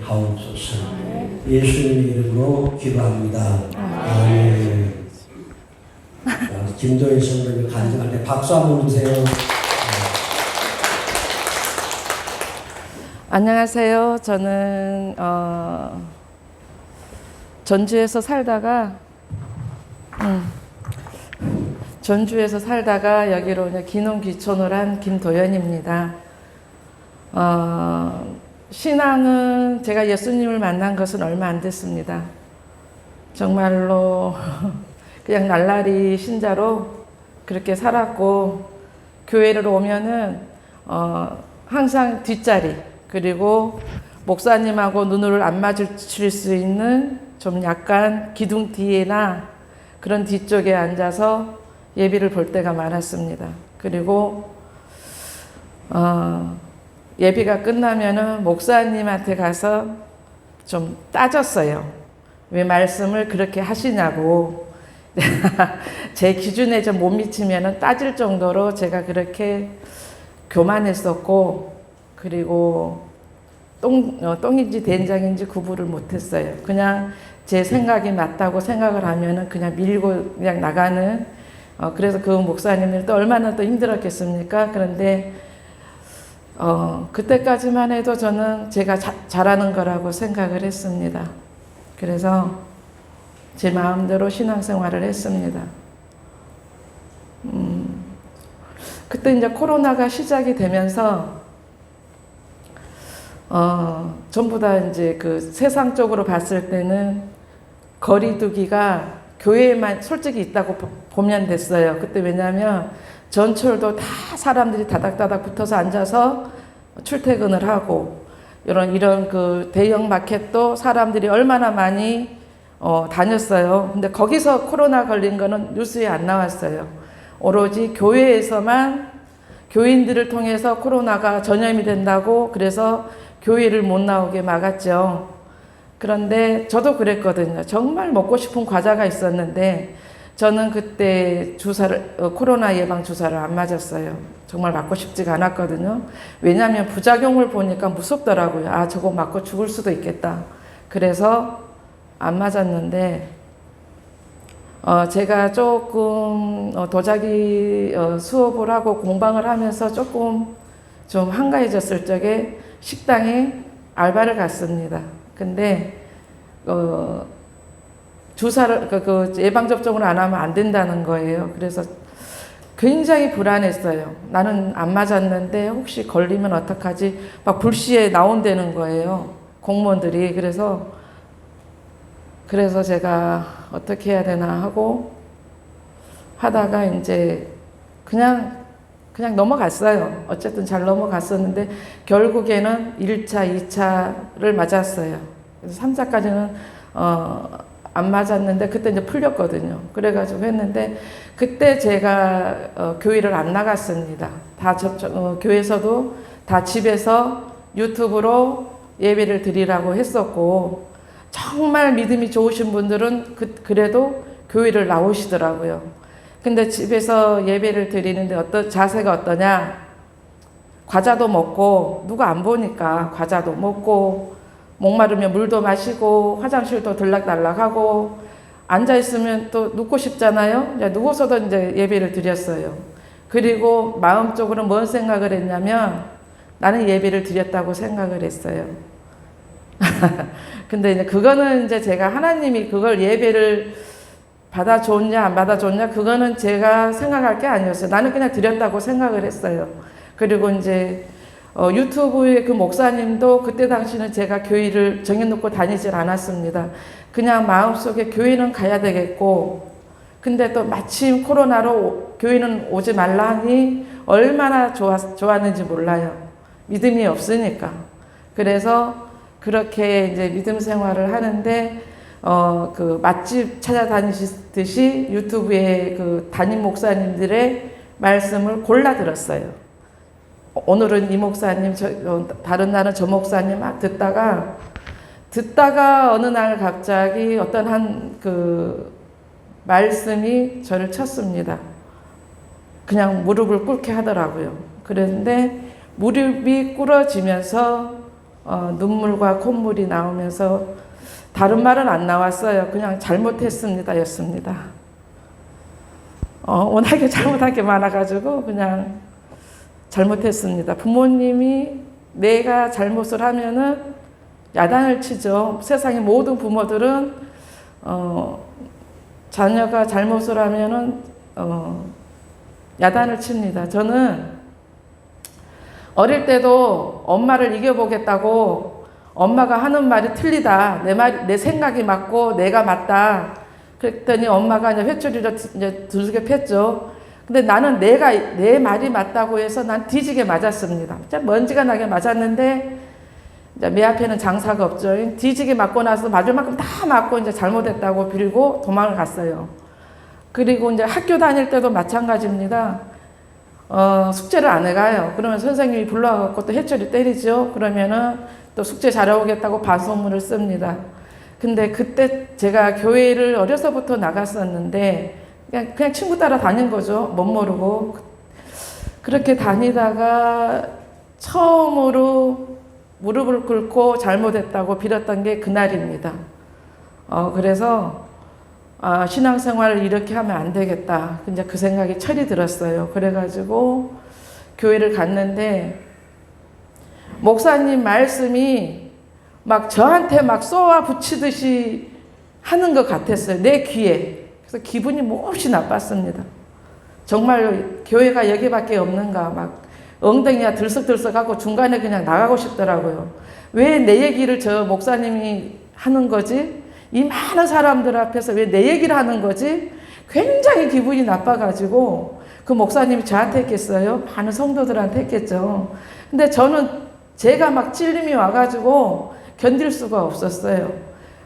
하옵소서. 예수님의 이름으로 기도합니다. 아멘. 김도희 성도님 간증할 때 박수 한번 주세요. 안녕하세요. 저는 전주에서 살다가 여기로 이제 기농 귀촌을 한 김도연입니다. 신앙은 제가 예수님을 만난 것은 얼마 안 됐습니다. 정말로 그냥 날라리 신자로 그렇게 살았고, 교회를 오면은 항상 뒷자리, 그리고 목사님하고 눈을 안 마주칠 수 있는 좀 약간 기둥 뒤에나 그런 뒤쪽에 앉아서 예비를 볼 때가 많았습니다. 그리고 예비가 끝나면은 목사님한테 가서 좀 따졌어요. 왜 말씀을 그렇게 하시냐고. 제 기준에 좀 못 미치면은 따질 정도로 제가 그렇게 교만했었고, 그리고 똥인지 된장인지 구분을 못했어요. 그냥 제 생각이 맞다고 생각을 하면은 그냥 밀고 그냥 나가는. 그래서 그 목사님들 또 얼마나 또 힘들었겠습니까? 그런데 그때까지만 해도 저는 제가 잘하는 거라고 생각을 했습니다. 그래서 제 마음대로 신앙생활을 했습니다. 그때 이제 코로나가 시작이 되면서 전부 다 이제 그 세상적으로 봤을 때는 거리두기가 교회에만 솔직히 있다고 보면 됐어요. 그때 왜냐하면 전철도 다 사람들이 다닥다닥 붙어서 앉아서 출퇴근을 하고, 이런 그 대형 마켓도 사람들이 얼마나 많이 다녔어요. 근데 거기서 코로나 걸린 거는 뉴스에 안 나왔어요. 오로지 교회에서만 교인들을 통해서 코로나가 전염이 된다고 그래서 교회를 못 나오게 막았죠. 그런데 저도 그랬거든요. 정말 먹고 싶은 과자가 있었는데 저는 그때 코로나 예방 주사를 안 맞았어요. 정말 맞고 싶지가 않았거든요. 왜냐하면 부작용을 보니까 무섭더라고요. 아, 저거 맞고 죽을 수도 있겠다. 그래서 안 맞았는데, 제가 조금 도자기 수업을 하고 공방을 하면서 조금 좀 한가해졌을 적에 식당에 알바를 갔습니다. 근데 주사를 그 예방접종을 안 하면 안 된다는 거예요. 그래서 굉장히 불안했어요. 나는 안 맞았는데 혹시 걸리면 어떡하지? 막 불시에 나온다는 거예요, 공무원들이. 그래서 제가 어떻게 해야 되나 하고 하다가 이제 그냥 넘어갔어요. 어쨌든 잘 넘어갔었는데 결국에는 1차, 2차를 맞았어요. 그래서 3차까지는 안 맞았는데 그때 이제 풀렸거든요. 그래가지고 했는데 그때 제가 교회를 안 나갔습니다. 다 교회에서도 다 집에서 유튜브로 예배를 드리라고 했었고, 정말 믿음이 좋으신 분들은 그래도 교회를 나오시더라고요. 근데 집에서 예배를 드리는데 자세가 어떠냐? 과자도 먹고, 누가 안 보니까 과자도 먹고, 목마르면 물도 마시고, 화장실도 들락날락하고, 앉아있으면 또 눕고 싶잖아요? 누워서도 이제 예배를 드렸어요. 그리고 마음적으로 뭔 생각을 했냐면, 나는 예배를 드렸다고 생각을 했어요. 근데 이제 그거는 이제 제가 하나님이 그걸 예배를 받아줬냐 안 받아줬냐 그거는 제가 생각할 게 아니었어요. 나는 그냥 드렸다고 생각을 했어요. 그리고 이제 유튜브의 그 목사님도 그때 당시는 제가 교회를 정해놓고 다니질 않았습니다. 그냥 마음속에 교회는 가야 되겠고, 근데 또 마침 코로나로 교회는 오지 말라 하니 얼마나 좋았는지 몰라요. 믿음이 없으니까. 그래서 그렇게 이제 믿음 생활을 하는데, 그 맛집 찾아다니시듯이 유튜브에 그 담임 목사님들의 말씀을 골라 들었어요. 오늘은 이 목사님, 다른 날은 저 목사님 막 듣다가 어느 날 갑자기 어떤 한 그 말씀이 저를 쳤습니다. 그냥 무릎을 꿇게 하더라고요. 그런데 무릎이 꿇어지면서 눈물과 콧물이 나오면서 다른 말은 안 나왔어요. 그냥 잘못했습니다 였습니다. 워낙에 잘못한 게 많아가지고 그냥 잘못했습니다. 부모님이 내가 잘못을 하면은 야단을 치죠. 세상의 모든 부모들은 자녀가 잘못을 하면은 야단을 칩니다. 저는 어릴 때도 엄마를 이겨보겠다고 엄마가 하는 말이 틀리다. 내 생각이 맞고 내가 맞다. 그랬더니 엄마가 이제 회초리로 이제 두들겨 팼죠. 근데 나는 내 말이 맞다고 해서 난 뒤지게 맞았습니다. 먼지가 나게 맞았는데 이제 내 앞에는 장사가 없죠. 뒤지게 맞고 나서 맞을 만큼 다 맞고 이제 잘못했다고 빌고 도망을 갔어요. 그리고 이제 학교 다닐 때도 마찬가지입니다. 숙제를 안 해가요. 그러면 선생님이 불러갖고 또 회초리 때리죠. 그러면은 또 숙제 잘해오겠다고 반성문을 씁니다. 근데 그때 제가 교회를 어려서부터 나갔었는데 그냥 친구 따라 다닌 거죠. 못 모르고. 그렇게 다니다가 처음으로 무릎을 꿇고 잘못했다고 빌었던 게 그날입니다. 그래서 신앙생활을 이렇게 하면 안 되겠다. 이제 그 생각이 철이 들었어요. 그래가지고 교회를 갔는데 목사님 말씀이 막 저한테 막 쏘아 붙이듯이 하는 것 같았어요. 내 귀에. 그래서 기분이 몹시 나빴습니다. 정말 교회가 여기밖에 없는가 막 엉덩이가 들썩들썩하고 중간에 그냥 나가고 싶더라고요. 왜 내 얘기를 저 목사님이 하는 거지? 이 많은 사람들 앞에서 왜 내 얘기를 하는 거지? 굉장히 기분이 나빠가지고 그 목사님이 저한테 했겠어요? 많은 성도들한테 했겠죠. 근데 저는 제가 막 찔림이 와가지고 견딜 수가 없었어요.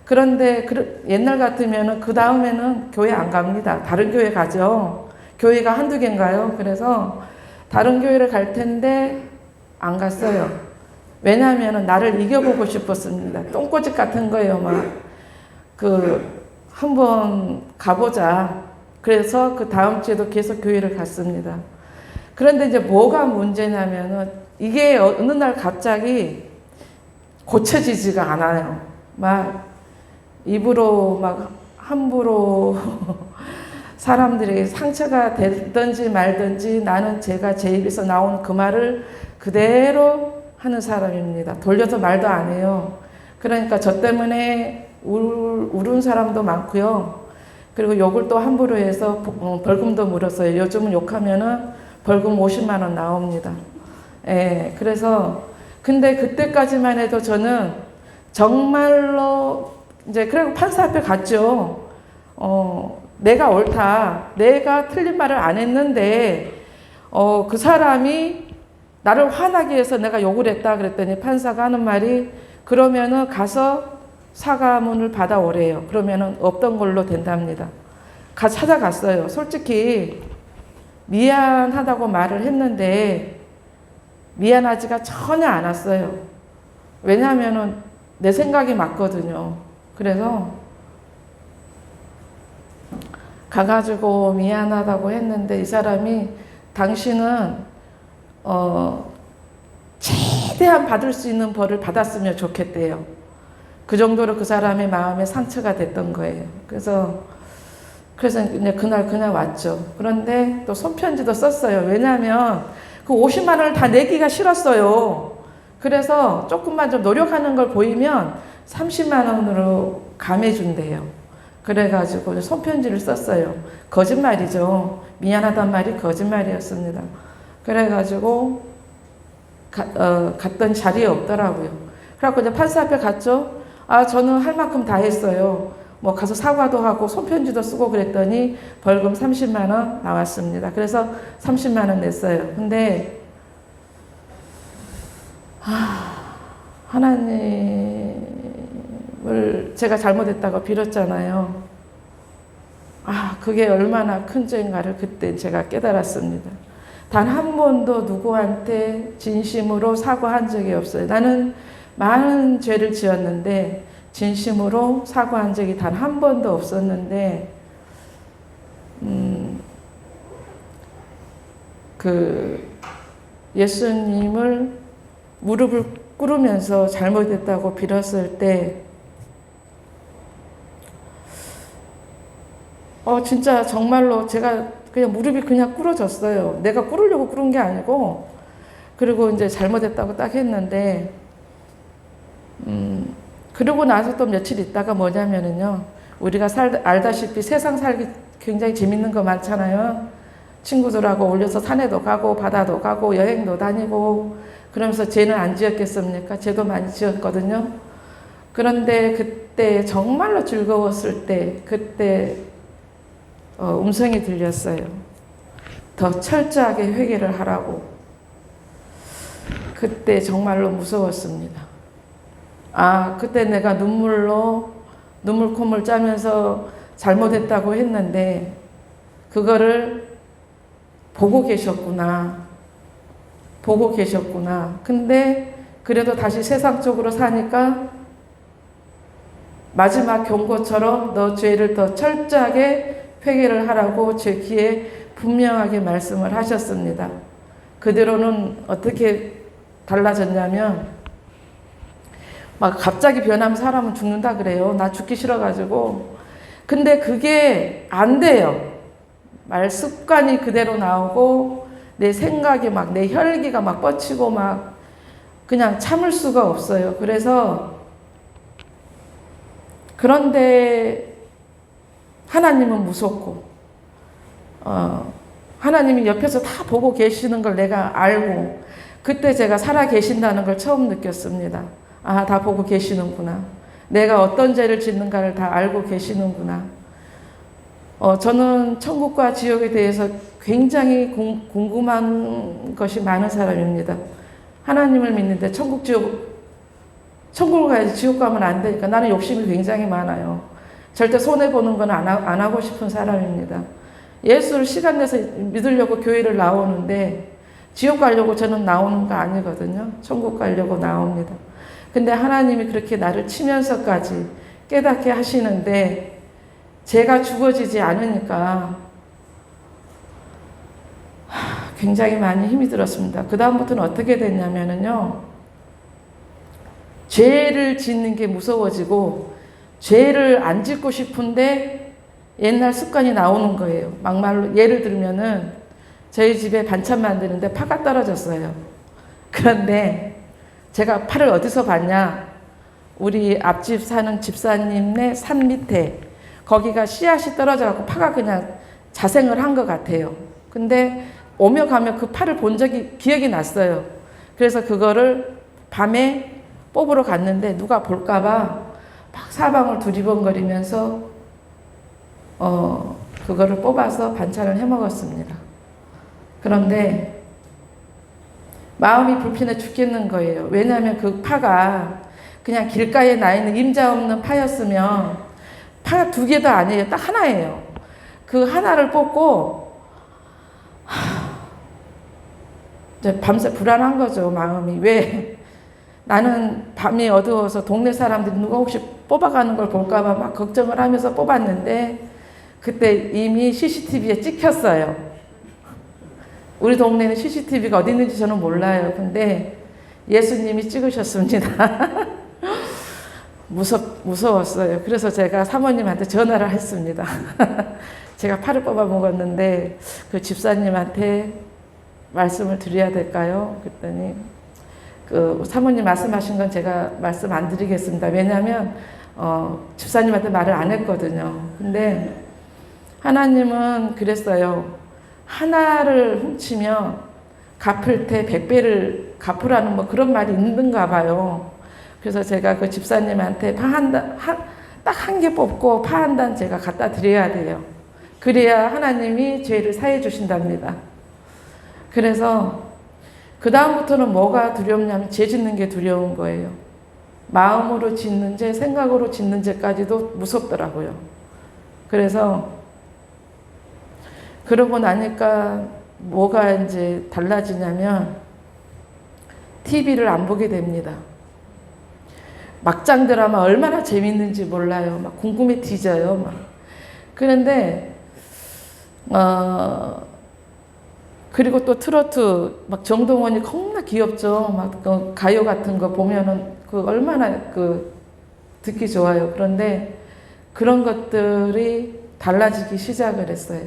그런데 옛날 같으면은 그 다음에는 교회 안 갑니다. 다른 교회 가죠. 교회가 한두 개인가요? 그래서 다른 교회를 갈 텐데 안 갔어요. 왜냐하면 나를 이겨보고 싶었습니다. 똥꼬집 같은 거예요. 막 한번 가보자. 그래서 그 다음 주에도 계속 교회를 갔습니다. 그런데 이제 뭐가 문제냐면은 이게 어느 날 갑자기 고쳐지지가 않아요. 막 입으로 막 함부로 사람들에게 상처가 됐든지 말든지 나는 제가 제 입에서 나온 그 말을 그대로 하는 사람입니다. 돌려서 말도 안 해요. 그러니까 저 때문에 울은 사람도 많고요. 그리고 욕을 또 함부로 해서 벌금도 물었어요. 요즘은 욕하면은 벌금 50만 원 나옵니다. 예, 그래서 근데 그때까지만 해도 저는 정말로 이제 그리고 판사 앞에 갔죠. 내가 옳다. 내가 틀린 말을 안 했는데 그 사람이 나를 화나게 해서 내가 욕을 했다 그랬더니 판사가 하는 말이 그러면은 가서 사과문을 받아오래요. 그러면은 없던 걸로 된답니다. 찾아갔어요. 솔직히 미안하다고 말을 했는데 미안하지가 전혀 않았어요. 왜냐하면은 내 생각이 맞거든요. 그래서 가가지고 미안하다고 했는데 이 사람이 당신은 최대한 받을 수 있는 벌을 받았으면 좋겠대요. 그 정도로 그 사람의 마음에 상처가 됐던 거예요. 그래서 이제 그날 왔죠. 그런데 또 손편지도 썼어요. 왜냐하면 그 50만 원을 다 내기가 싫었어요. 그래서 조금만 좀 노력하는 걸 보이면 30만 원으로 감해준대요. 그래가지고 손편지를 썼어요. 거짓말이죠. 미안하단 말이 거짓말이었습니다. 그래가지고 갔던 자리에 없더라고요. 그래갖고 이제 판사 앞에 갔죠. 저는 할 만큼 다 했어요. 뭐 가서 사과도 하고 손편지도 쓰고 그랬더니 벌금 30만 원 나왔습니다. 그래서 30만 원 냈어요. 근데 하나님을 제가 잘못했다고 빌었잖아요. 그게 얼마나 큰 죄인가를 그때 제가 깨달았습니다. 단 한 번도 누구한테 진심으로 사과한 적이 없어요. 나는 많은 죄를 지었는데 진심으로 사과한 적이 단 한 번도 없었는데 예수님을 무릎을 꿇으면서 잘못했다고 빌었을 때 진짜 정말로 제가 그냥 무릎이 그냥 꿇어졌어요. 내가 꿇으려고 꿇은 게 아니고. 그리고 이제 잘못했다고 딱 했는데 그러고 나서 또 며칠 있다가 뭐냐면은요, 우리가 알다시피 세상 살기 굉장히 재밌는 거 많잖아요. 친구들하고 올려서 산에도 가고 바다도 가고 여행도 다니고 그러면서 죄는 안 지었겠습니까? 죄도 많이 지었거든요. 그런데 그때 정말로 즐거웠을 때 그때 음성이 들렸어요. 더 철저하게 회개를 하라고. 그때 정말로 무서웠습니다. 그때 내가 눈물 콧물 짜면서 잘못했다고 했는데 그거를 보고 계셨구나. 근데 그래도 다시 세상적으로 사니까 마지막 경고처럼 너 죄를 더 철저하게 회개를 하라고 제 귀에 분명하게 말씀을 하셨습니다. 그대로는 어떻게 달라졌냐면 막 갑자기 변하면 사람은 죽는다 그래요. 나 죽기 싫어가지고. 근데 그게 안 돼요. 말 습관이 그대로 나오고 내 생각이 막 내 혈기가 막 뻗치고 막 그냥 참을 수가 없어요. 그런데 하나님은 무섭고 하나님이 옆에서 다 보고 계시는 걸 내가 알고 그때 제가 살아 계신다는 걸 처음 느꼈습니다. 다 보고 계시는구나. 내가 어떤 죄를 짓는가를 다 알고 계시는구나. 저는 천국과 지옥에 대해서 굉장히 궁금한 것이 많은 사람입니다. 하나님을 믿는데 천국을 가야지 지옥 가면 안 되니까 나는 욕심이 굉장히 많아요. 절대 손해보는 건 안 하고 싶은 사람입니다. 예수를 시간 내서 믿으려고 교회를 나오는데 지옥 가려고 저는 나오는 거 아니거든요. 천국 가려고 나옵니다. 근데 하나님이 그렇게 나를 치면서까지 깨닫게 하시는데 죄가 죽어지지 않으니까 굉장히 많이 힘이 들었습니다. 그 다음부터는 어떻게 됐냐면요, 죄를 짓는 게 무서워지고 죄를 안 짓고 싶은데 옛날 습관이 나오는 거예요. 막말로 예를 들면은 저희 집에 반찬 만드는데 파가 떨어졌어요. 그런데 제가 파를 어디서 봤냐? 우리 앞집 사는 집사님네 산 밑에 거기가 씨앗이 떨어져갖고 파가 그냥 자생을 한 것 같아요. 근데 오며 가며 그 파를 본 적이 기억이 났어요. 그래서 그거를 밤에 뽑으러 갔는데 누가 볼까봐 막 사방을 두리번거리면서 그거를 뽑아서 반찬을 해 먹었습니다. 그런데 마음이 불편해 죽겠는 거예요. 왜냐하면 그 파가 그냥 길가에 나 있는 임자 없는 파였으면 파가 2개도 아니에요. 딱 하나예요. 그 하나를 뽑고 이제 밤새 불안한 거죠. 마음이. 왜? 나는 밤이 어두워서 동네 사람들이 누가 혹시 뽑아가는 걸 볼까봐 막 걱정을 하면서 뽑았는데 그때 이미 CCTV에 찍혔어요. 우리 동네는 CCTV가 어디 있는지 저는 몰라요. 근데 예수님이 찍으셨습니다. 무서웠어요. 그래서 제가 사모님한테 전화를 했습니다. 제가 파를 뽑아 먹었는데 그 집사님한테 말씀을 드려야 될까요? 그랬더니 그 사모님 말씀하신 건 제가 말씀 안 드리겠습니다. 왜냐하면 집사님한테 말을 안 했거든요. 근데 하나님은 그랬어요. 하나를 훔치면 갚을 테 100배를 갚으라는 뭐 그런 말이 있는가 봐요. 그래서 제가 그 집사님한테 딱 한 개 뽑고 파 한 단 제가 갖다 드려야 돼요. 그래야 하나님이 죄를 사해 주신답니다. 그래서 그 다음부터는 뭐가 두렵냐면 죄 짓는 게 두려운 거예요. 마음으로 짓는 죄, 생각으로 짓는 죄까지도 무섭더라고요. 그래서 그러고 나니까 뭐가 이제 달라지냐면 TV를 안 보게 됩니다. 막장 드라마 얼마나 재밌는지 몰라요. 막 궁금해 뒤져요. 막. 그런데 그리고 또 트로트 막 정동원이 겁나 귀엽죠. 막 그 가요 같은 거 보면은 그 얼마나 그 듣기 좋아요. 그런데 그런 것들이 달라지기 시작을 했어요.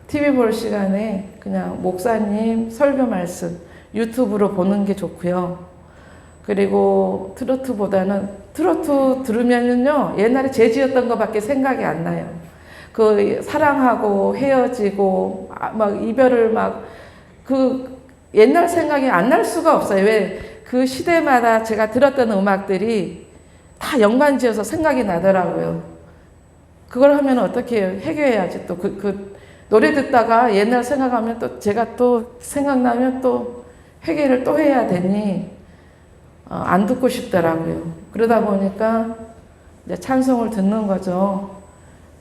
TV 볼 시간에 그냥 목사님 설교 말씀 유튜브로 보는 게 좋고요. 그리고 트로트보다는 트로트 들으면요 옛날에 재즈였던 것밖에 생각이 안 나요. 그 사랑하고 헤어지고 막 이별을 막 그 옛날 생각이 안 날 수가 없어요. 왜 그 시대마다 제가 들었던 음악들이 다 연관지어서 생각이 나더라고요. 그걸 하면 어떻게 해요? 해결해야지. 또 그 노래 듣다가 옛날 생각하면 또 제가 또 생각나면 또 회개를 또 해야 되니 안 듣고 싶더라고요. 그러다 보니까 이제 찬송을 듣는 거죠.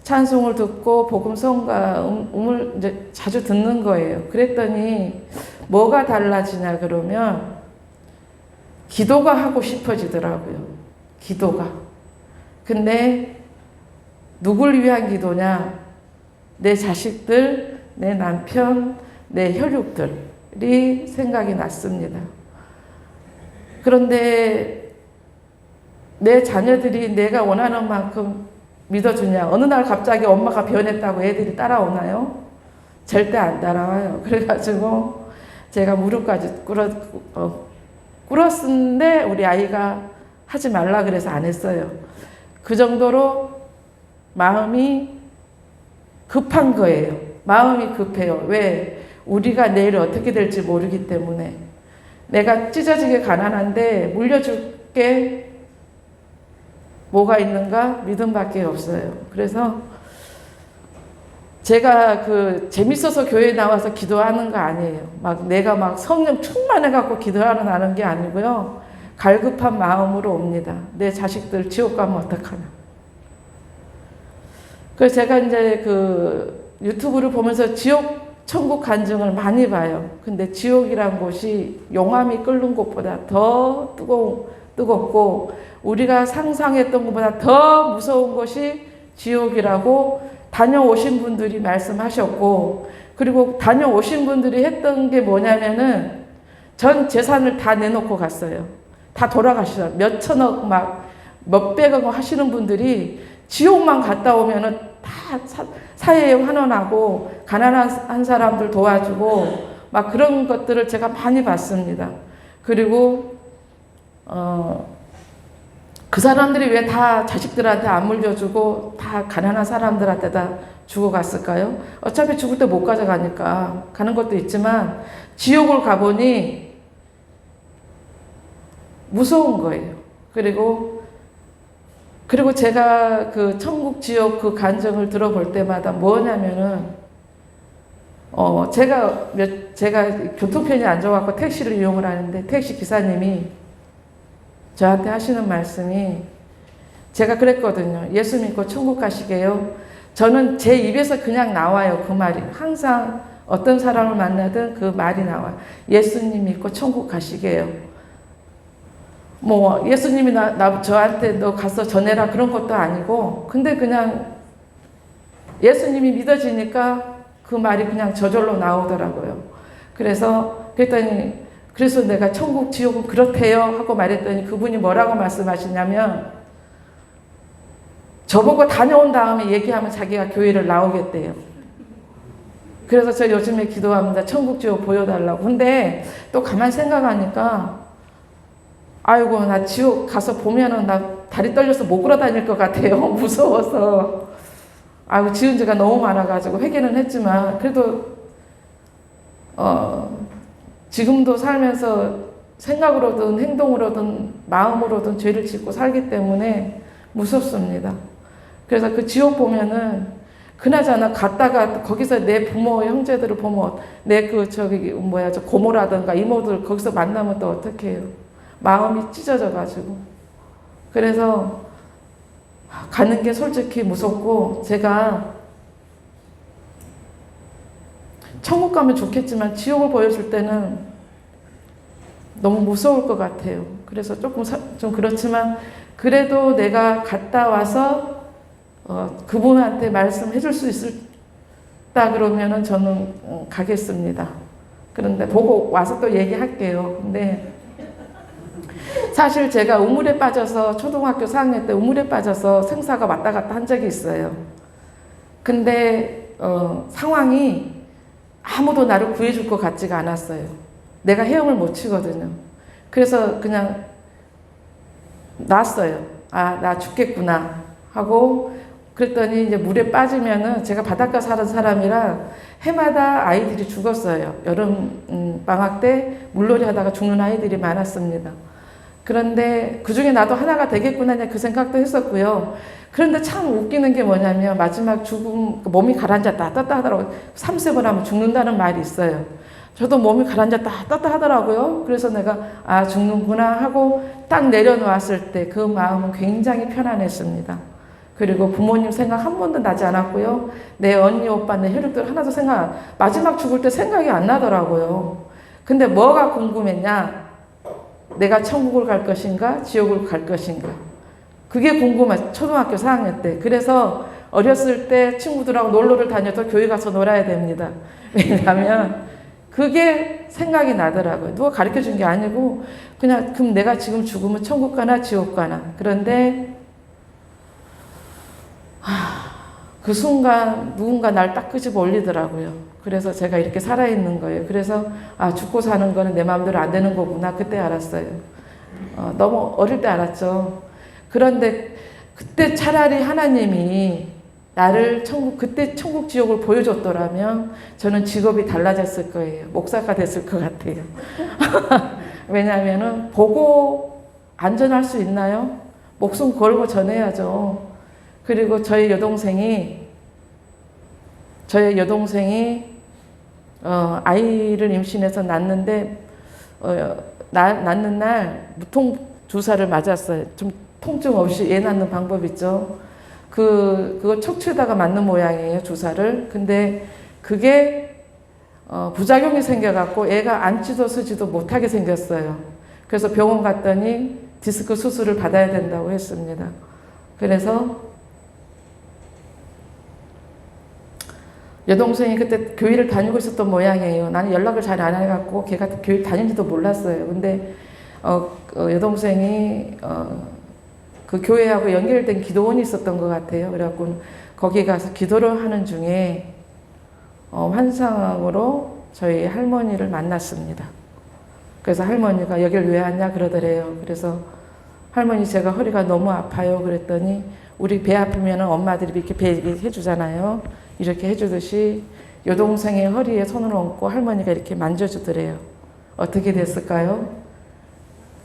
찬송을 듣고 복음성가 음을 이제 자주 듣는 거예요. 그랬더니 뭐가 달라지냐 그러면 기도가 하고 싶어지더라고요. 기도가. 근데 누굴 위한 기도냐? 내 자식들, 내 남편, 내 혈육들이 생각이 났습니다. 그런데 내 자녀들이 내가 원하는 만큼 믿어주냐? 어느 날 갑자기 엄마가 변했다고 애들이 따라오나요? 절대 안 따라와요. 그래가지고 제가 무릎까지 꿇었는데 우리 아이가 하지 말라 그래서 안 했어요. 그 정도로 마음이 급한 거예요. 마음이 급해요. 왜? 우리가 내일 어떻게 될지 모르기 때문에. 내가 찢어지게 가난한데 물려줄 게 뭐가 있는가? 믿음밖에 없어요. 그래서 제가 그 재밌어서 교회에 나와서 기도하는 거 아니에요. 막 내가 막 성령 충만해갖고 기도하러 나는 게 아니고요. 갈급한 마음으로 옵니다. 내 자식들 지옥 가면 어떡하나. 그래서 제가 이제 그 유튜브를 보면서 지옥, 천국 간증을 많이 봐요. 근데 지옥이란 곳이 용암이 끓는 곳보다 더 뜨겁고 우리가 상상했던 것보다 더 무서운 것이 지옥이라고 다녀오신 분들이 말씀하셨고, 그리고 다녀오신 분들이 했던 게 뭐냐면은 전 재산을 다 내놓고 갔어요. 다 돌아가시죠. 몇 천억 막 몇백억 하시는 분들이 지옥만 갔다 오면은 다 사회에 환원하고 가난한 사람들 도와주고 막 그런 것들을 제가 많이 봤습니다. 그리고 그 사람들이 왜 다 자식들한테 안 물려주고 다 가난한 사람들한테 다 주고 갔을까요? 어차피 죽을 때 못 가져가니까 가는 것도 있지만 지옥을 가보니 무서운 거예요. 그리고 제가 그 천국 지옥 그 간증을 들어볼 때마다 뭐냐면은 제가 교통편이 안 좋아갖고 택시를 이용을 하는데 택시 기사님이 저한테 하시는 말씀이, 제가 그랬거든요. 예수 믿고 천국 가시게요. 저는 제 입에서 그냥 나와요. 그 말이. 항상 어떤 사람을 만나든 그 말이 나와요. 예수님 믿고 천국 가시게요. 뭐 예수님이 저한테 너 가서 전해라 그런 것도 아니고, 근데 그냥 예수님이 믿어지니까 그 말이 그냥 저절로 나오더라고요. 그래서 내가 천국 지옥은 그렇대요 하고 말했더니 그분이 뭐라고 말씀하시냐면, 저보고 다녀온 다음에 얘기하면 자기가 교회를 나오겠대요. 그래서 저 요즘에 기도합니다. 천국 지옥 보여달라고. 근데 또 가만 생각하니까 아이고 나 지옥 가서 보면은 나 다리 떨려서 못 걸어 다닐 것 같아요. 무서워서. 아이고 지은 죄가 너무 많아가지고 회개는 했지만 그래도 지금도 살면서 생각으로든 행동으로든 마음으로든 죄를 짓고 살기 때문에 무섭습니다. 그래서 그 지옥 보면은 그나저나 갔다가 거기서 내 부모 형제들을 보면 내 저 고모라든가 이모들 거기서 만나면 또 어떻게 해요? 마음이 찢어져가지고. 그래서 가는 게 솔직히 무섭고, 제가 천국 가면 좋겠지만 지옥을 보여줄 때는 너무 무서울 것 같아요. 그래서 좀 그렇지만 그래도 내가 갔다 와서 그분한테 말씀해 줄 수 그러면은 저는 가겠습니다. 그런데 보고 와서 또 얘기할게요. 근데 사실 제가 우물에 빠져서 초등학교 4학년 때 우물에 빠져서 생사가 왔다 갔다 한 적이 있어요. 근데 상황이 아무도 나를 구해줄 것 같지가 않았어요. 내가 헤엄을 못 치거든요. 그래서 그냥 놨어요. 아, 나 죽겠구나 하고 그랬더니 이제 물에 빠지면은 제가 바닷가 사는 사람이라 해마다 아이들이 죽었어요. 여름 방학 때 물놀이 하다가 죽는 아이들이 많았습니다. 그런데 그 중에 나도 하나가 되겠구나 그 생각도 했었고요. 그런데 참 웃기는 게 뭐냐면 마지막 죽음, 몸이 가라앉았다 떴다 하더라고요. 3세번 하면 죽는다는 말이 있어요. 저도 몸이 가라앉았다 떴다 하더라고요. 그래서 내가 아 죽는구나 하고 딱 내려놓았을 때 그 마음은 굉장히 편안했습니다. 그리고 부모님 생각 한 번도 나지 않았고요. 내 언니 오빠 내 혈육들 하나도 마지막 죽을 때 생각이 안 나더라고요. 근데 뭐가 궁금했냐? 내가 천국을 갈 것인가 지옥을 갈 것인가 그게 궁금해. 초등학교 4학년 때. 그래서 어렸을 때 친구들하고 놀러를 다녀도 교회 가서 놀아야 됩니다. 왜냐하면 그게 생각이 나더라고요. 누가 가르쳐 준 게 아니고 그냥 그럼 내가 지금 죽으면 천국 가나 지옥 가나. 그런데 그 순간 누군가 날 딱 끄집어 올리더라고요. 그래서 제가 이렇게 살아있는 거예요. 그래서 아 죽고 사는 거는 내 마음대로 안 되는 거구나 그때 알았어요. 너무 어릴 때 알았죠. 그런데 그때 차라리 하나님이 나를 그때 천국 지옥을 보여줬더라면 저는 직업이 달라졌을 거예요. 목사가 됐을 것 같아요. 왜냐하면은 보고 안전할 수 있나요? 목숨 걸고 전해야죠. 그리고 저희 여동생이 아이를 임신해서 낳는데 낳는 날 무통 주사를 맞았어요. 좀 통증 없이 애 낳는 방법 있죠. 그거 척추에다가 맞는 모양이에요, 주사를. 근데 그게 부작용이 생겨갖고 애가 앉지도 서지도 못하게 생겼어요. 그래서 병원 갔더니 디스크 수술을 받아야 된다고 했습니다. 그래서 여동생이 그때 교회를 다니고 있었던 모양이에요. 나는 연락을 잘 안 해갖고 걔가 교회 다니는지도 몰랐어요. 근데 여동생이 그 교회하고 연결된 기도원이 있었던 것 같아요. 그래갖고 거기 가서 기도를 하는 중에 환상으로 저희 할머니를 만났습니다. 그래서 할머니가 여길 왜 왔냐 그러더래요. 그래서 할머니 제가 허리가 너무 아파요. 그랬더니 우리 배 아프면 엄마들이 이렇게 배 해주잖아요. 이렇게 해주듯이 여동생의 허리에 손을 얹고 할머니가 이렇게 만져주더래요. 어떻게 됐을까요?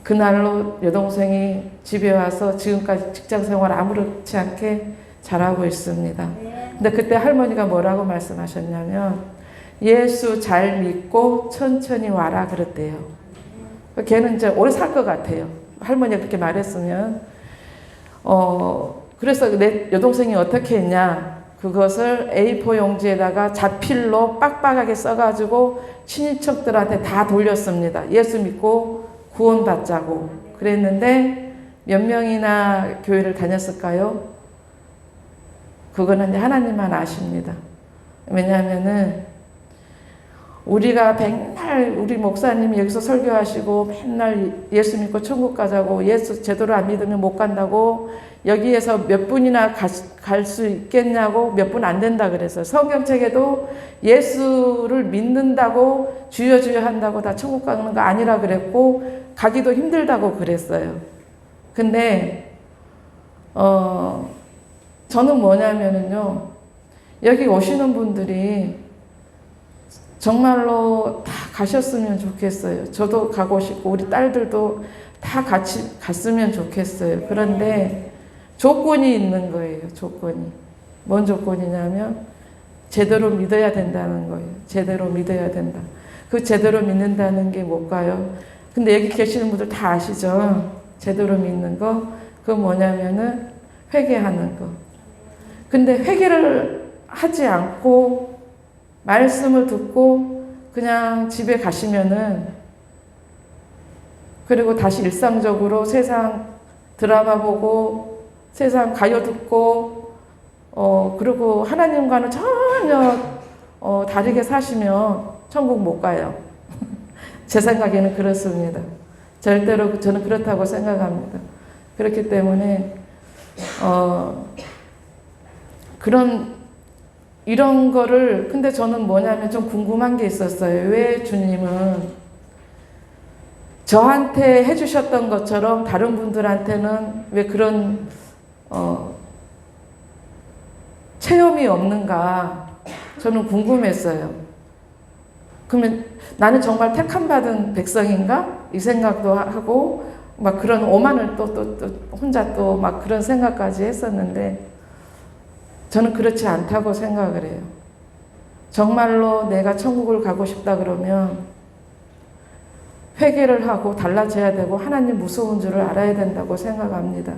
그날로 여동생이 집에 와서 지금까지 직장생활 아무렇지 않게 잘하고 있습니다. 근데 그때 할머니가 뭐라고 말씀하셨냐면 예수 잘 믿고 천천히 와라 그랬대요. 걔는 이제 오래 살 것 같아요. 할머니가 그렇게 말했으면. 그래서 내 여동생이 어떻게 했냐. 그것을 A4 용지에다가 자필로 빡빡하게 써가지고 친인척들한테 다 돌렸습니다. 예수 믿고 구원받자고. 그랬는데 몇 명이나 교회를 다녔을까요? 그거는 이제 하나님만 아십니다. 왜냐하면은 우리가 맨날 우리 목사님이 여기서 설교하시고 맨날 예수 믿고 천국 가자고 예수 제대로 안 믿으면 못 간다고 여기에서 몇 분이나 갈 수 있겠냐고 몇 분 안 된다 그랬어요. 성경책에도 예수를 믿는다고 주여 주여 한다고 다 천국 가는 거 아니라 그랬고 가기도 힘들다고 그랬어요. 근데 저는 뭐냐면은요 여기 오시는 분들이 정말로 다 가셨으면 좋겠어요. 저도 가고 싶고 우리 딸들도 다 같이 갔으면 좋겠어요. 그런데 조건이 있는 거예요. 조건이. 뭔 조건이냐면 제대로 믿어야 된다는 거예요. 제대로 믿어야 된다. 그 제대로 믿는다는 게 뭘까요? 근데 여기 계시는 분들 다 아시죠? 제대로 믿는 거. 그건 뭐냐면은 회개하는 거. 근데 회개를 하지 않고 말씀을 듣고 그냥 집에 가시면은 그리고 다시 일상적으로 세상 드라마 보고 세상 가요 듣고 그리고 하나님과는 전혀 다르게 사시면 천국 못 가요. 제 생각에는 그렇습니다. 절대로 저는 그렇다고 생각합니다. 그렇기 때문에 이런 거를 근데 저는 뭐냐면 좀 궁금한 게 있었어요. 왜 주님은 저한테 해주셨던 것처럼 다른 분들한테는 왜 그런 체험이 없는가 저는 궁금했어요. 그러면 나는 정말 택함 받은 백성인가? 이 생각도 하고 막 그런 오만을 또 혼자 또 막 그런 생각까지 했었는데 저는 그렇지 않다고 생각을 해요. 정말로 내가 천국을 가고 싶다 그러면 회개를 하고 달라져야 되고 하나님 무서운 줄을 알아야 된다고 생각합니다.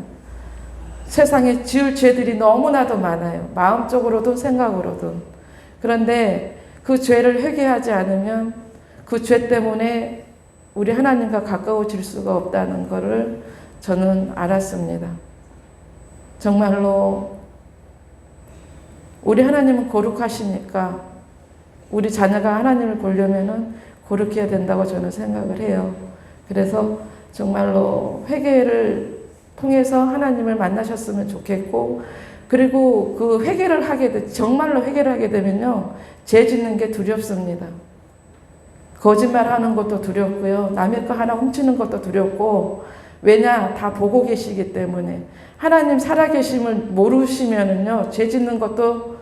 세상에 지을 죄들이 너무나도 많아요. 마음적으로든 생각으로든. 그런데 그 죄를 회개하지 않으면 그 죄 때문에 우리 하나님과 가까워질 수가 없다는 것을 저는 알았습니다. 정말로 우리 하나님은 거룩하시니까 우리 자녀가 하나님을 보려면은 거룩해야 된다고 저는 생각을 해요. 그래서 정말로 회개를 통해서 하나님을 만나셨으면 좋겠고, 그리고 그 회개를 정말로 회개를 하게 되면요, 죄 짓는 게 두렵습니다. 거짓말 하는 것도 두렵고요, 남의 거 하나 훔치는 것도 두렵고, 왜냐? 다 보고 계시기 때문에. 하나님 살아계심을 모르시면은요, 죄 짓는 것도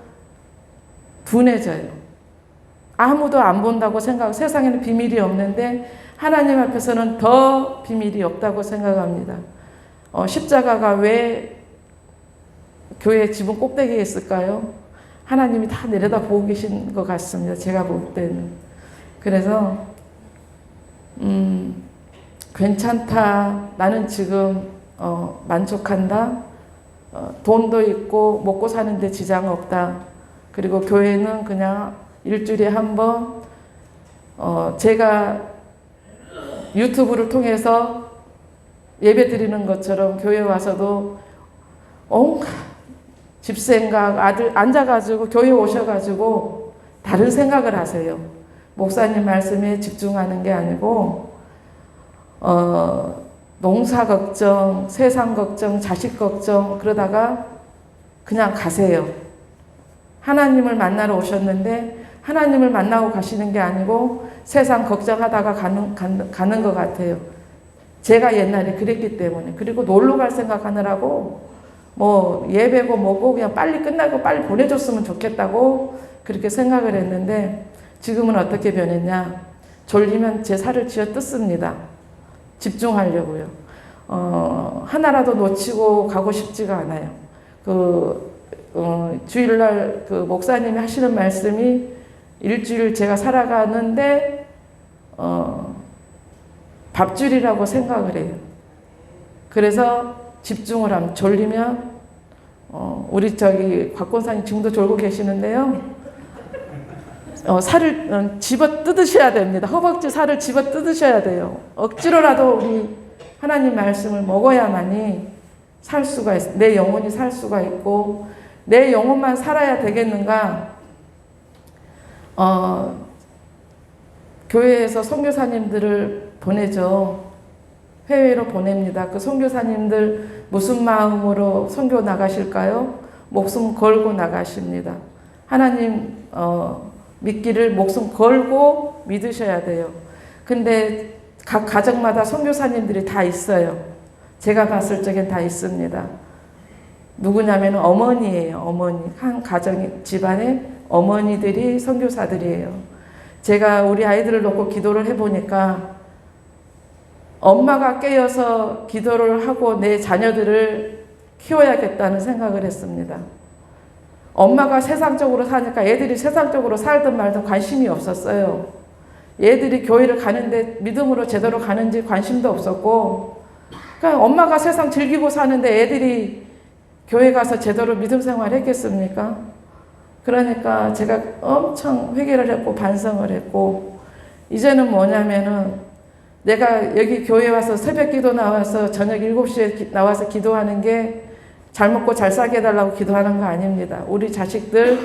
둔해져요. 아무도 안 본다고 생각하고 세상에는 비밀이 없는데 하나님 앞에서는 더 비밀이 없다고 생각합니다. 십자가가 왜 교회 지붕 꼭대기에 있을까요? 하나님이 다 내려다 보고 계신 것 같습니다. 제가 볼 때는. 그래서 괜찮다. 나는 지금 만족한다. 돈도 있고 먹고 사는데 지장 없다. 그리고 교회는 그냥 일주일에 한 번, 제가 유튜브를 통해서 예배 드리는 것처럼 교회 와서도 온갖 집생각 아들 앉아가지고 교회 오셔가지고 다른 생각을 하세요. 목사님 말씀에 집중하는 게 아니고, 농사 걱정, 세상 걱정, 자식 걱정, 그러다가 그냥 가세요. 하나님을 만나러 오셨는데, 하나님을 만나고 가시는 게 아니고 세상 걱정하다가 가는 것 같아요. 제가 옛날에 그랬기 때문에. 그리고 놀러 갈 생각하느라고 뭐 예배고 뭐고 그냥 빨리 끝나고 빨리 보내줬으면 좋겠다고 그렇게 생각을 했는데 지금은 어떻게 변했냐. 졸리면 제 살을 쥐어 뜯습니다. 집중하려고요. 하나라도 놓치고 가고 싶지가 않아요. 주일날 그 목사님이 하시는 말씀이 일주일 제가 살아가는데 밥줄이라고 생각을 해요. 그래서 집중을 하면 졸리면 우리 곽권사님 지금도 졸고 계시는데요. 살을 집어 뜯으셔야 됩니다. 허벅지 살을 집어 뜯으셔야 돼요. 억지로라도 우리 하나님 말씀을 먹어야만이 살 수가 있어요. 내 영혼이 살 수가 있고 내 영혼만 살아야 되겠는가? 교회에서 선교사님들을 보내죠. 해외로 보냅니다. 그 선교사님들 무슨 마음으로 선교 나가실까요? 목숨 걸고 나가십니다. 하나님 믿기를 목숨 걸고 믿으셔야 돼요. 근데 각 가정마다 선교사님들이 다 있어요. 제가 봤을 적엔 다 있습니다. 누구냐면 어머니예요. 어머니. 한 가정 집안에 어머니들이 선교사들이에요. 제가 우리 아이들을 놓고 기도를 해보니까 엄마가 깨어서 기도를 하고 내 자녀들을 키워야겠다는 생각을 했습니다. 엄마가 세상적으로 사니까 애들이 세상적으로 살든 말든 관심이 없었어요. 얘들이 교회를 가는데 믿음으로 제대로 가는지 관심도 없었고, 그러니까 엄마가 세상 즐기고 사는데 애들이 교회 가서 제대로 믿음 생활 했겠습니까? 그러니까 제가 엄청 회개를 했고 반성을 했고, 이제는 뭐냐면은 내가 여기 교회 와서 새벽 기도 나와서 저녁 7시에 나와서 기도하는 게 잘 먹고 잘 살게 해달라고 기도하는 거 아닙니다. 우리 자식들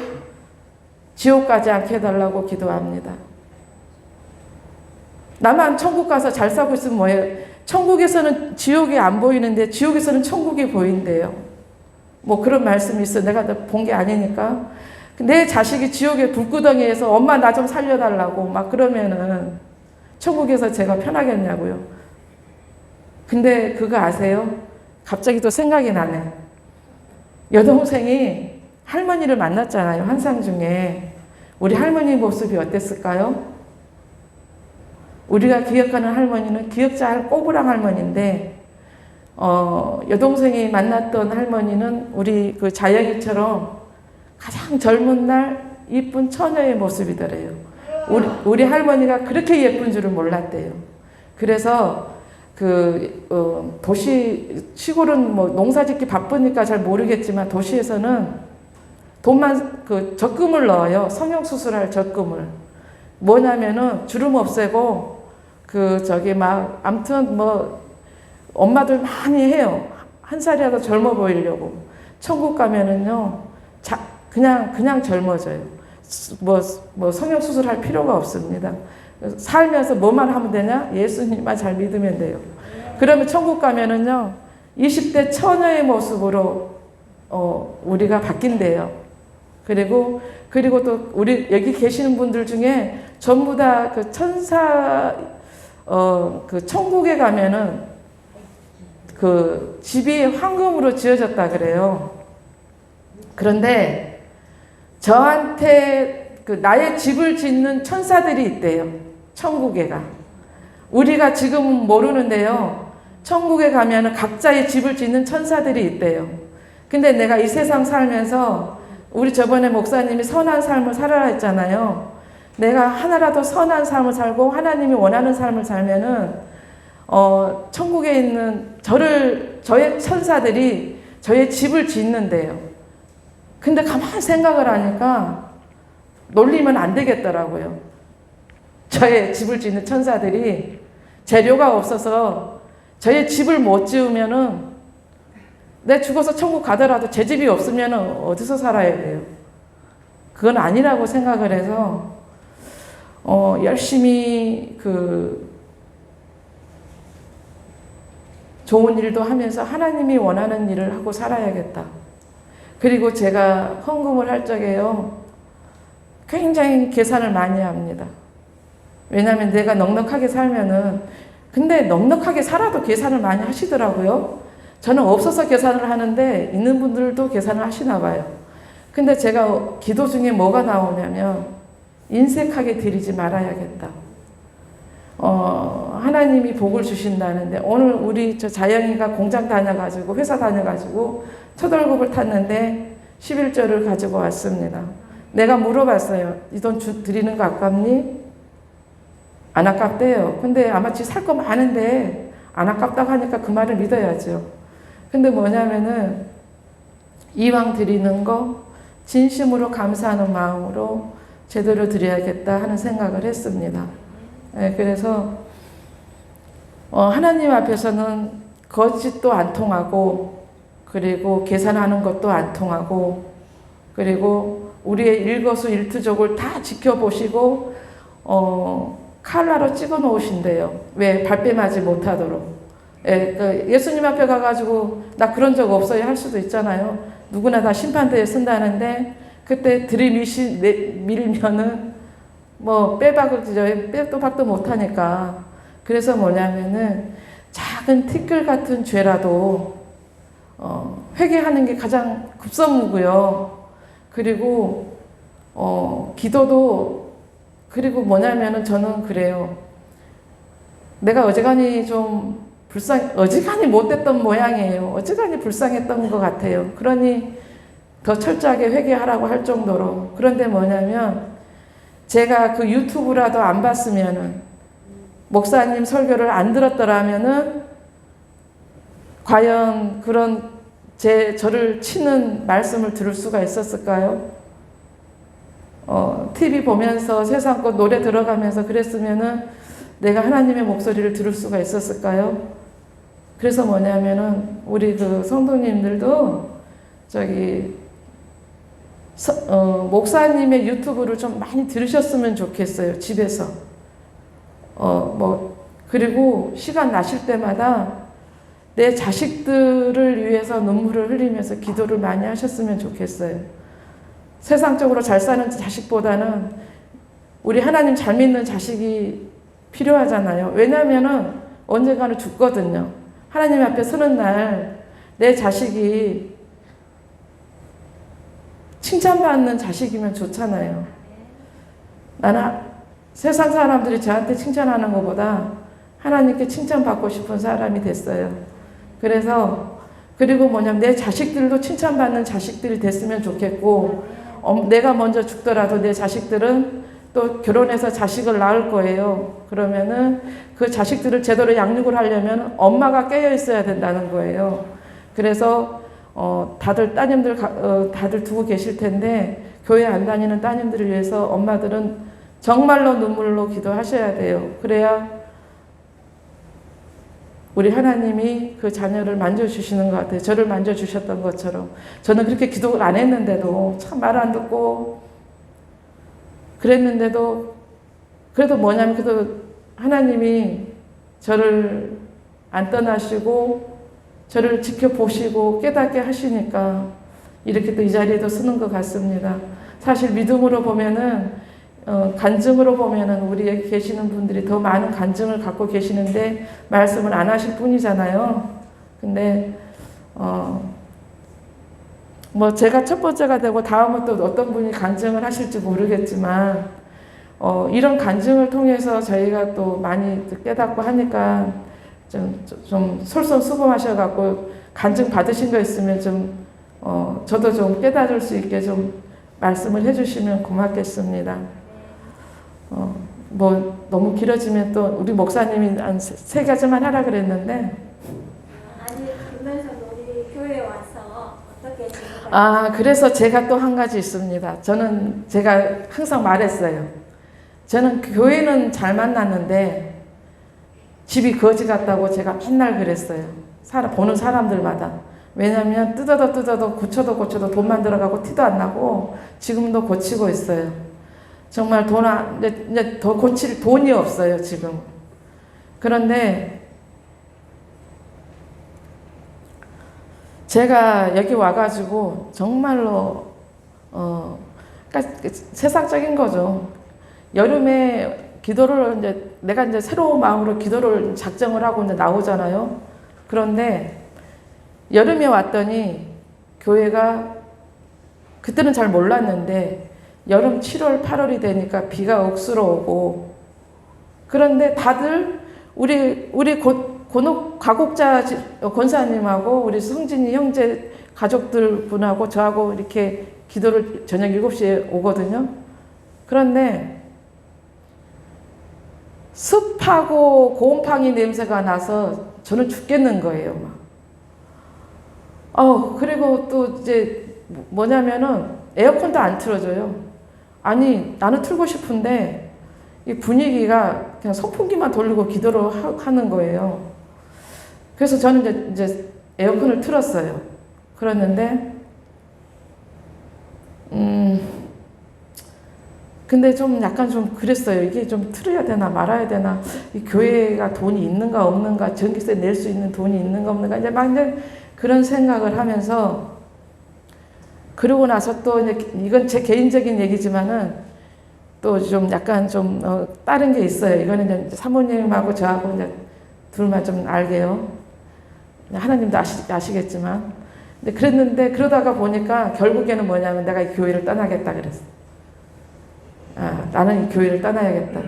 지옥 가지 않게 해달라고 기도합니다. 나만 천국 가서 잘 살고 있으면 뭐예요? 천국에서는 지옥이 안 보이는데 지옥에서는 천국이 보인대요. 뭐 그런 말씀이 있어. 내가 본 게 아니니까. 내 자식이 지옥의 불구덩이에서 엄마 나 좀 살려달라고 막 그러면은 천국에서 제가 편하겠냐고요. 근데 그거 아세요? 갑자기 또 생각이 나네. 여동생이 할머니를 만났잖아요. 환상 중에. 우리 할머니 모습이 어땠을까요? 우리가 기억하는 할머니는 기억자 꼬부랑 할머니인데 여동생이 만났던 할머니는 우리 그 자영이처럼 가장 젊은 날 이쁜 처녀의 모습이더래요. 우리 할머니가 그렇게 예쁜 줄은 몰랐대요. 그래서 도시, 시골은 뭐 농사짓기 바쁘니까 잘 모르겠지만 도시에서는 돈만, 적금을 넣어요. 성형수술할 적금을. 뭐냐면은 주름 없애고, 암튼 엄마들 많이 해요. 한 살이라도 젊어 보이려고. 천국 가면은요, 그냥 젊어져요. 성형수술 할 필요가 없습니다. 살면서 뭐만 하면 되냐? 예수님만 잘 믿으면 돼요. 그러면 천국 가면은요, 20대 처녀의 모습으로, 우리가 바뀐대요. 그리고 또 우리 여기 계시는 분들 중에 전부 다 천국에 가면은 집이 황금으로 지어졌다 그래요. 그런데 저한테 나의 집을 짓는 천사들이 있대요. 천국에가. 우리가 지금은 모르는데요. 천국에 가면은 각자의 집을 짓는 천사들이 있대요. 근데 내가 이 세상 살면서 우리 저번에 목사님이 선한 삶을 살아라 했잖아요. 내가 하나라도 선한 삶을 살고 하나님이 원하는 삶을 살면은 천국에 있는 저의 천사들이 저의 집을 짓는데요. 근데 가만히 생각을 하니까 놀리면 안 되겠더라고요. 저의 집을 짓는 천사들이 재료가 없어서 저의 집을 못 지으면은 내 죽어서 천국 가더라도 제 집이 없으면 어디서 살아야 돼요? 그건 아니라고 생각을 해서 열심히 좋은 일도 하면서 하나님이 원하는 일을 하고 살아야겠다. 그리고 제가 헌금을 할 적에요. 굉장히 계산을 많이 합니다. 왜냐하면 내가 넉넉하게 살면은 근데 넉넉하게 살아도 계산을 많이 하시더라고요. 저는 없어서 계산을 하는데 있는 분들도 계산을 하시나 봐요. 근데 제가 기도 중에 뭐가 나오냐면 인색하게 드리지 말아야겠다. 하나님이 복을 주신다는데 오늘 우리 자영이가 공장 다녀가지고 회사 다녀가지고 첫 월급을 탔는데 11조를 가지고 왔습니다. 내가 물어봤어요. 이 돈 드리는 거 아깝니? 안 아깝대요. 근데 아마 지 살 거 많은데 안 아깝다고 하니까 그 말을 믿어야죠. 근데 뭐냐면은 이왕 드리는 거 진심으로 감사하는 마음으로 제대로 드려야겠다 하는 생각을 했습니다. 네, 그래서 하나님 앞에서는 거짓도 안 통하고 그리고 계산하는 것도 안 통하고 그리고 우리의 일거수일투족을 다 지켜보시고 칼라로 찍어 놓으신대요. 왜? 발뺌하지 못하도록. 예수님 앞에 가가지고 나 그런 적 없어요 할 수도 있잖아요. 누구나 다 심판대에 쓴다는데 그때 밀면은 빼도 박도 못하니까. 그래서 뭐냐면은 작은 티끌 같은 죄라도 회개하는 게 가장 급선무고요. 그리고 기도도 그리고 뭐냐면은 저는 그래요. 내가 어지간히 못됐던 모양이에요. 어지간히 불쌍했던 것 같아요. 그러니 더 철저하게 회개하라고 할 정도로. 그런데 뭐냐면 제가 그 유튜브라도 안 봤으면은 목사님 설교를 안 들었더라면은 과연 그런 저를 치는 말씀을 들을 수가 있었을까요? TV 보면서 세상 것 노래 들어가면서 그랬으면은 내가 하나님의 목소리를 들을 수가 있었을까요? 그래서 뭐냐면은 우리 성도님들도 목사님의 유튜브를 좀 많이 들으셨으면 좋겠어요. 집에서. 그리고 시간 나실 때마다 내 자식들을 위해서 눈물을 흘리면서 기도를 많이 하셨으면 좋겠어요. 세상적으로 잘 사는 자식보다는 우리 하나님 잘 믿는 자식이 필요하잖아요. 왜냐면은 언젠가는 죽거든요. 하나님 앞에 서는 날 내 자식이 칭찬받는 자식이면 좋잖아요. 나는 세상 사람들이 저한테 칭찬하는 것보다 하나님께 칭찬받고 싶은 사람이 됐어요. 그리고 뭐냐면 내 자식들도 칭찬받는 자식들이 됐으면 좋겠고, 내가 먼저 죽더라도 내 자식들은 또 결혼해서 자식을 낳을 거예요. 그러면은 그 자식들을 제대로 양육을 하려면 엄마가 깨어 있어야 된다는 거예요. 그래서 다들 따님들 다들 두고 계실 텐데 교회 안 다니는 따님들을 위해서 엄마들은 정말로 눈물로 기도하셔야 돼요. 그래야 우리 하나님이 그 자녀를 만져주시는 것 같아요. 저를 만져주셨던 것처럼. 저는 그렇게 기도를 안 했는데도 참 말 안 듣고 그랬는데도 그래도 뭐냐면 그래도 하나님이 저를 안 떠나시고 저를 지켜보시고 깨닫게 하시니까 이렇게 또 이 자리에도 서는 것 같습니다. 사실 믿음으로 보면은 간증으로 보면은 우리에 계시는 분들이 더 많은 간증을 갖고 계시는데 말씀을 안 하실 뿐이잖아요. 근데 뭐 제가 첫 번째가 되고 다음은 또 어떤 분이 간증을 하실지 모르겠지만 이런 간증을 통해서 저희가 또 많이 깨닫고 하니까 좀 솔선수범하셔갖고 간증 받으신 거 있으면 저도 좀 깨달을 수 있게 좀 말씀을 해주시면 고맙겠습니다. 뭐 너무 길어지면 또 우리 목사님이 한 세 가지만 하라 그랬는데. 아니 그러면서 우리 교회 와서 어떻게 그래서 제가 또 한 가지 있습니다. 제가 항상 말했어요. 저는 교회는 잘 만났는데 집이 거지 같다고 제가 맨날 그랬어요. 보는 사람들마다. 왜냐면 뜯어도 고쳐도 돈만 들어가고 티도 안 나고 지금도 고치고 있어요. 정말 이제 더 고칠 돈이 없어요, 지금. 그런데 제가 여기 와가지고 정말로 그러니까 세상적인 거죠. 여름에 기도를 내가 이제 새로운 마음으로 기도를 작정을 하고 이제 나오잖아요. 그런데 여름에 왔더니 교회가 그때는 잘 몰랐는데 여름 7월, 8월이 되니까 비가 억수로 오고 그런데 다들 우리 가곡자 권사님하고 우리 성진이 형제 가족들 분하고 저하고 이렇게 기도를 저녁 7시에 오거든요. 그런데 습하고 곰팡이 냄새가 나서 저는 죽겠는 거예요, 막. 그리고 또 이제 뭐냐면은 에어컨도 안 틀어줘요. 아니, 나는 틀고 싶은데 이 분위기가 그냥 선풍기만 돌리고 기도를 하는 거예요. 그래서 저는 이제 에어컨을 틀었어요. 그랬는데, 근데 좀 약간 좀 그랬어요. 이게 좀 틀어야 되나 말아야 되나. 이 교회가 돈이 있는가 없는가, 전기세 낼 수 있는 돈이 있는가 없는가. 이제 막 그런 생각을 하면서, 그러고 나서 또 이건 제 개인적인 얘기지만은 또 좀 약간 좀 다른 게 있어요. 이거는 이제 사모님하고 저하고 이제 둘만 좀 알게요. 하나님도 아시겠지만. 근데 그랬는데 그러다가 보니까 결국에는 뭐냐면 내가 이 교회를 떠나겠다 그랬어. 나는 이 교회를 떠나야겠다.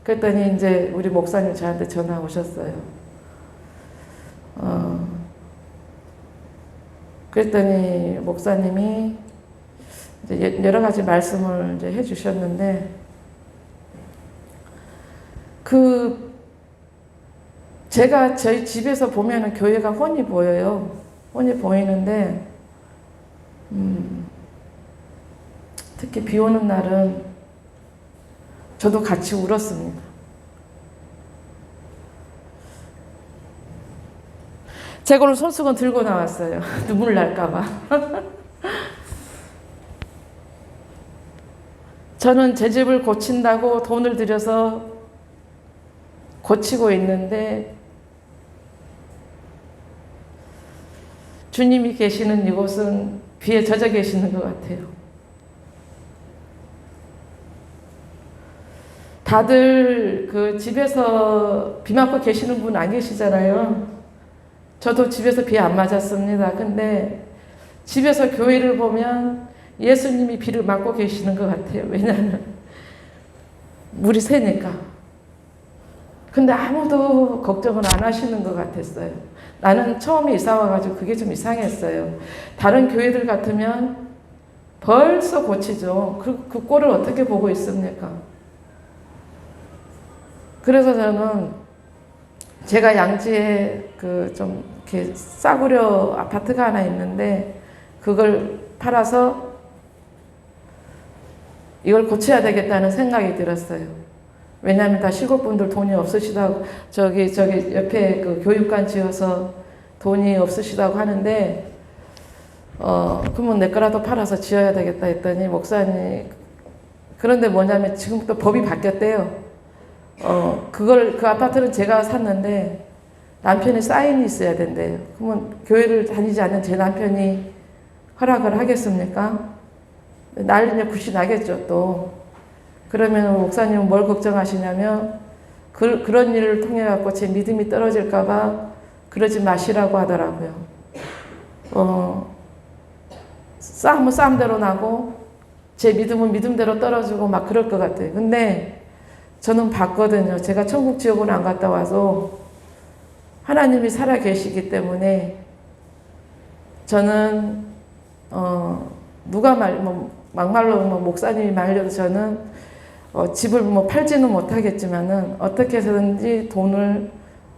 그랬더니 이제 우리 목사님 저한테 전화 오셨어요. 그랬더니 목사님이 이제 여러 가지 말씀을 이제 해주셨는데, 제가 저희 집에서 보면은 교회가 훤히 보여요. 훤히 보이는데, 특히 비 오는 날은 저도 같이 울었습니다. 제가 오늘 손수건 들고 나왔어요. 눈물 날까봐. 저는 제 집을 고친다고 돈을 들여서 고치고 있는데 주님이 계시는 이곳은 비에 젖어 계시는 것 같아요. 다들 그 집에서 비 맞고 계시는 분 안 계시잖아요. 저도 집에서 비 안 맞았습니다. 근데 집에서 교회를 보면 예수님이 비를 맞고 계시는 것 같아요. 왜냐하면 물이 새니까. 근데 아무도 걱정을 안 하시는 것 같았어요. 나는 처음에 이사 와가지고 그게 좀 이상했어요. 다른 교회들 같으면 벌써 고치죠. 그 꼴을 어떻게 보고 있습니까? 그래서 저는 제가 양지에 그 좀 이렇게 싸구려 아파트가 하나 있는데 그걸 팔아서 이걸 고쳐야 되겠다는 생각이 들었어요. 왜냐하면 다 시골 분들 돈이 없으시다고 저기 옆에 그 교육관 지어서 돈이 없으시다고 하는데 그러면 내 거라도 팔아서 지어야 되겠다 했더니 목사님 그런데 뭐냐면 지금 또 법이 바뀌었대요. 그 아파트는 제가 샀는데 남편의 사인이 있어야 된대요. 그러면 교회를 다니지 않는 제 남편이 허락을 하겠습니까? 난리냐 굿이 나겠죠 또. 그러면 목사님은 뭘 걱정하시냐면 그런 일을 통해 갖고 제 믿음이 떨어질까봐 그러지 마시라고 하더라고요. 싸움은 싸움대로 나고 제 믿음은 믿음대로 떨어지고 막 그럴 것 같아요. 근데 저는 봤거든요. 제가 천국 지옥은 안 갔다 와서 하나님이 살아 계시기 때문에 저는 누가 막말로 목사님이 말려도 저는 집을 팔지는 못하겠지만은 어떻게 해서든지 돈을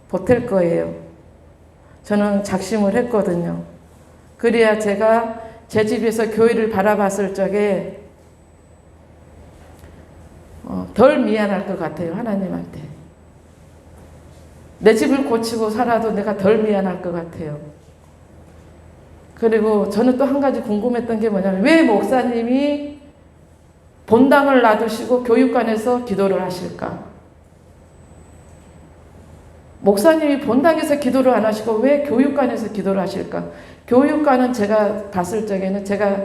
보탤 거예요. 저는 작심을 했거든요. 그래야 제가 제 집에서 교회를 바라봤을 적에 덜 미안할 것 같아요. 하나님한테. 내 집을 고치고 살아도 내가 덜 미안할 것 같아요. 그리고 저는 또 한 가지 궁금했던 게 뭐냐면 왜 목사님이 본당을 놔두시고 교육관에서 기도를 하실까? 목사님이 본당에서 기도를 안 하시고 왜 교육관에서 기도를 하실까? 교육관은 제가 봤을 적에는 제가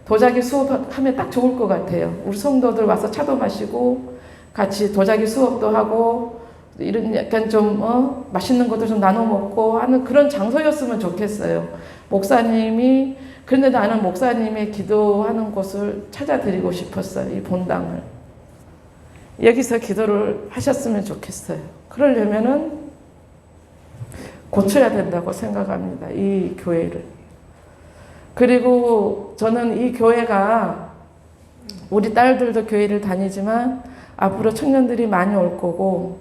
도자기 수업하면 딱 좋을 것 같아요. 우리 성도들 와서 차도 마시고 같이 도자기 수업도 하고 이런 약간 좀 맛있는 것도 좀 나눠 먹고 하는 그런 장소였으면 좋겠어요. 목사님이 그런데 나는 목사님의 기도하는 곳을 찾아드리고 싶었어요. 이 본당을. 여기서 기도를 하셨으면 좋겠어요. 그러려면은 고쳐야 된다고 생각합니다. 이 교회를. 그리고 저는 이 교회가 우리 딸들도 교회를 다니지만 앞으로 청년들이 많이 올 거고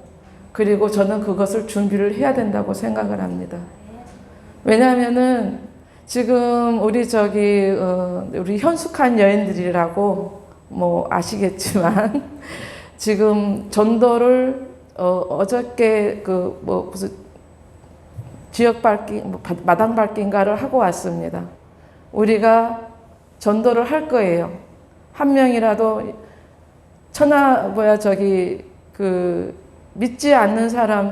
그리고 저는 그것을 준비를 해야 된다고 생각을 합니다. 왜냐하면은 지금 우리 우리 현숙한 여인들이라고 아시겠지만 지금 전도를 어저께 무슨 지역 밝기 마당 밝기인가를 하고 왔습니다. 우리가 전도를 할 거예요. 한 명이라도 믿지 않는 사람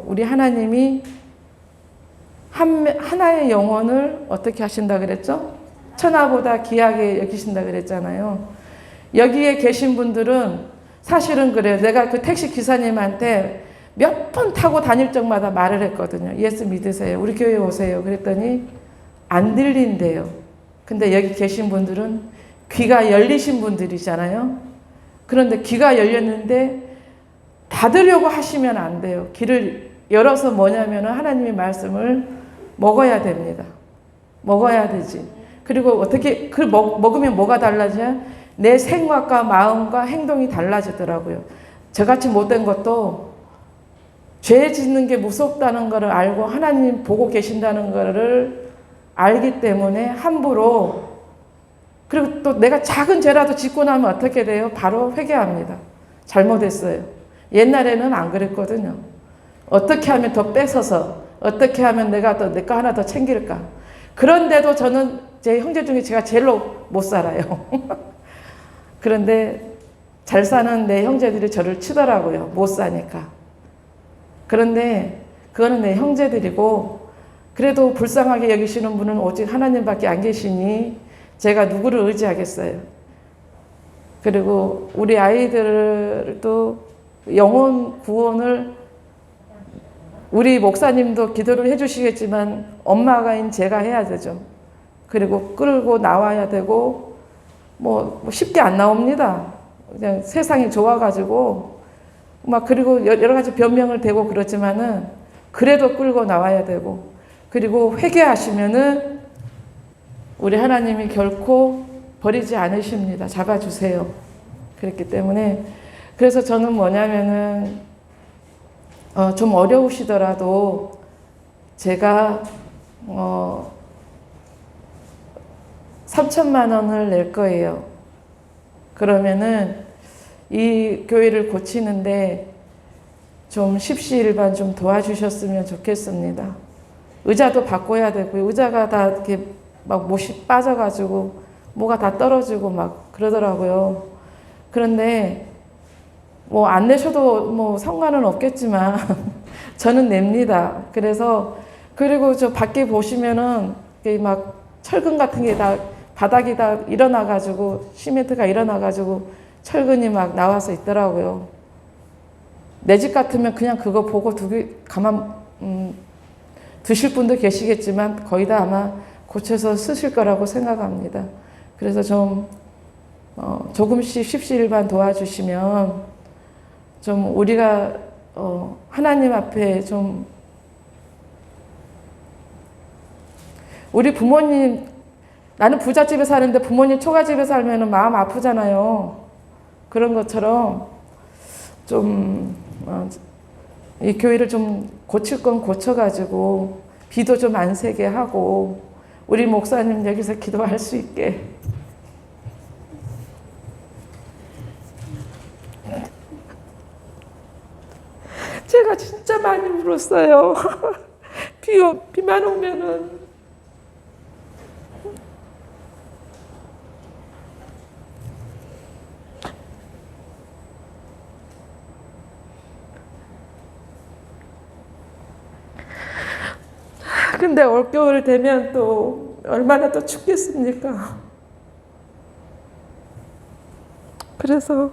우리 하나님이 하나의 영혼을 어떻게 하신다 그랬죠? 천하보다 귀하게 여기신다 그랬잖아요. 여기에 계신 분들은 사실은 그래요. 내가 그 택시 기사님한테 몇 번 타고 다닐 적마다 말을 했거든요. 예수 믿으세요. 우리 교회 오세요. 그랬더니 안 들린대요. 근데 여기 계신 분들은 귀가 열리신 분들이잖아요. 그런데 귀가 열렸는데 닫으려고 하시면 안 돼요. 귀를 열어서 뭐냐면 하나님의 말씀을 먹어야 됩니다. 먹어야 되지. 그리고 어떻게 먹으면 뭐가 달라져요? 내 생각과 마음과 행동이 달라지더라고요. 저같이 못된 것도 죄 짓는 게 무섭다는 것을 알고 하나님 보고 계신다는 것을 알기 때문에 함부로 그리고 또 내가 작은 죄라도 짓고 나면 어떻게 돼요? 바로 회개합니다. 잘못했어요. 옛날에는 안 그랬거든요. 어떻게 하면 더 뺏어서 어떻게 하면 내가 또 내 거 하나 더 챙길까? 그런데도 저는 제 형제 중에 제가 제일로 못 살아요. 그런데 잘 사는 내 형제들이 저를 치더라고요. 못 사니까. 그런데 그거는 내 형제들이고 그래도 불쌍하게 여기시는 분은 오직 하나님밖에 안 계시니 제가 누구를 의지하겠어요. 그리고 우리 아이들도 영혼 구원을 우리 목사님도 기도를 해주시겠지만 엄마가인 제가 해야 되죠. 그리고 끌고 나와야 되고 뭐 쉽게 안 나옵니다. 그냥 세상이 좋아가지고 막 그리고 여러 가지 변명을 대고 그러지만은 그래도 끌고 나와야 되고 그리고 회개하시면은 우리 하나님이 결코 버리지 않으십니다. 잡아주세요. 그렇기 때문에 그래서 저는 뭐냐면은 좀 어려우시더라도 제가 3천만 원을 낼 거예요. 그러면은 이 교회를 고치는데 좀 십시일반 좀 도와주셨으면 좋겠습니다. 의자도 바꿔야 되고 의자가 다 이렇게 막 못이 빠져가지고 뭐가 다 떨어지고 막 그러더라고요. 그런데 뭐 안 내셔도 뭐 상관은 없겠지만 저는 냅니다. 그래서 그리고 저 밖에 보시면은 막 철근 같은 게 다 바닥이 다 일어나가지고 시멘트가 일어나가지고 철근이 막 나와서 있더라고요. 내 집 같으면 그냥 그거 보고 가만 두실 분도 계시겠지만 거의 다 아마 고쳐서 쓰실 거라고 생각합니다. 그래서 좀 조금씩 십시일반 도와주시면 좀 우리가 하나님 앞에 좀 우리 부모님 나는 부잣집에 사는데 부모님 초가집에 살면 마음 아프잖아요. 그런 것처럼 좀 이 교회를 좀 고칠 건 고쳐가지고 비도 좀 안 새게 하고 우리 목사님 여기서 기도할 수 있게 제가 진짜 많이 울었어요. 비만 오면은 근데 올겨울 되면 또 얼마나 더 춥겠습니까? 그래서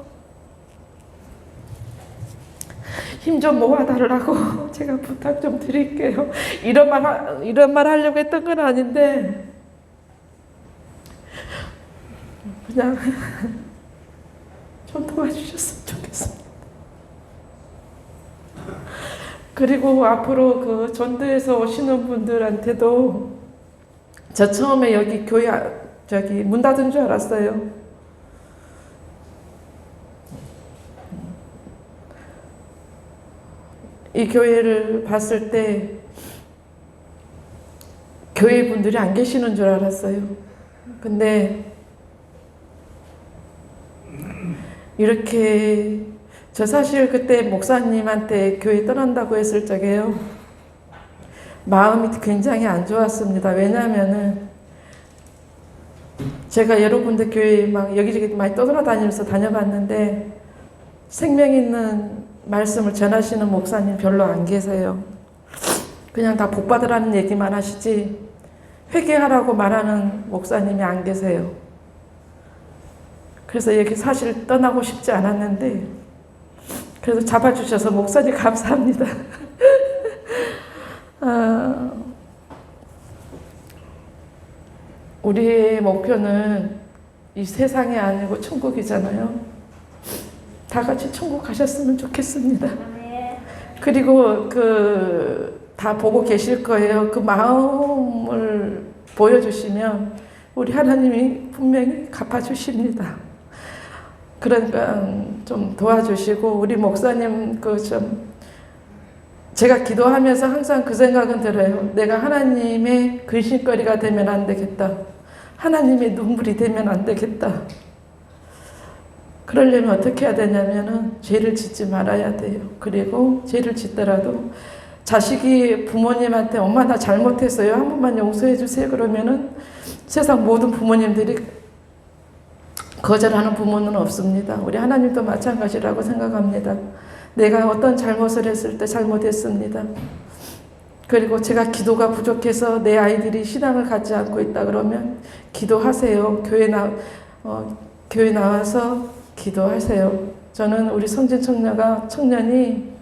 힘 좀 모아달라고 제가 부탁 좀 드릴게요. 이런 말 하려고 했던 건 아닌데 그냥 좀 도와주셨으면 좋겠습니다. 그리고 앞으로 그 전도에서 오시는 분들한테도 저 처음에 여기 교회 문 닫은 줄 알았어요. 이 교회를 봤을 때 교회 분들이 안 계시는 줄 알았어요. 근데 이렇게 저 사실 그때 목사님한테 교회 떠난다고 했을 적에요. 마음이 굉장히 안 좋았습니다. 왜냐하면은 제가 여러 군데 교회 막 여기저기 많이 떠돌아다니면서 다녀봤는데 생명 있는 말씀을 전하시는 목사님 별로 안 계세요. 그냥 다 복 받으라는 얘기만 하시지 회개하라고 말하는 목사님이 안 계세요. 그래서 여기 사실 떠나고 싶지 않았는데 그래도 잡아주셔서 목사님 감사합니다. 우리의 목표는 이 세상이 아니고 천국이잖아요. 다 같이 천국 가셨으면 좋겠습니다. 그리고 다 보고 계실 거예요. 그 마음을 보여주시면 우리 하나님이 분명히 갚아주십니다. 그러니까 좀 도와주시고 우리 목사님 제가 기도하면서 항상 그 생각은 들어요. 내가 하나님의 근심거리가 되면 안 되겠다. 하나님의 눈물이 되면 안 되겠다. 그러려면 어떻게 해야 되냐면은 죄를 짓지 말아야 돼요. 그리고 죄를 짓더라도 자식이 부모님한테 엄마 나 잘못했어요. 한 번만 용서해 주세요. 그러면은 세상 모든 부모님들이 거절하는 부모는 없습니다. 우리 하나님도 마찬가지라고 생각합니다. 내가 어떤 잘못을 했을 때 잘못했습니다. 그리고 제가 기도가 부족해서 내 아이들이 신앙을 갖지 않고 있다 그러면 기도하세요. 교회 나와서 기도하세요. 저는 우리 성진 청년이